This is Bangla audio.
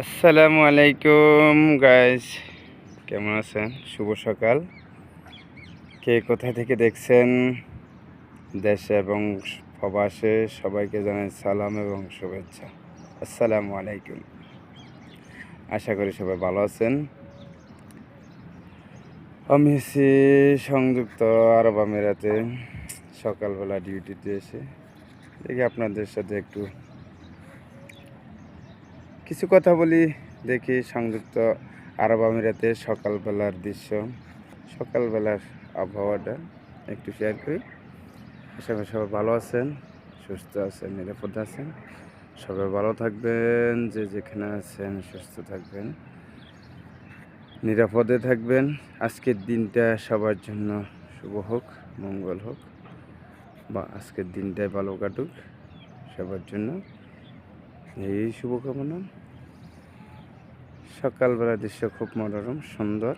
আসসালামু আলাইকুম গাইস, কেমন আছেন? শুভ সকাল। কে কোথা থেকে দেখছেন দেশে এবং প্রবাসে সবাইকে জানাই সালাম এবং শুভেচ্ছা। আসসালামু আলাইকুম। আশা করি সবাই ভালো আছেন। আমি আছি সংযুক্ত আরব আমিরাতে, সকালবেলা ডিউটিতে এসে দেখি আপনাদের সাথে একটু কিছু কথা বলি। দেখি সংযুক্ত আরব আমিরাতে সকালবেলার দৃশ্য, সকালবেলার আবহাওয়াটা একটু শেয়ার করি। আশা করি সবাই ভালো আছেন, সুস্থ আছেন, নিরাপদে আছেন। সবাই ভালো থাকবেন, যে যেখানে আছেন সুস্থ থাকবেন, নিরাপদে থাকবেন। আজকের দিনটা সবার জন্য শুভ হোক, মঙ্গল হোক, বা আজকের দিনটাই ভালো কাটুক সবার জন্য, এই শুভকামনা। সকালবেলা দৃশ্য খুব মনোরম সুন্দর।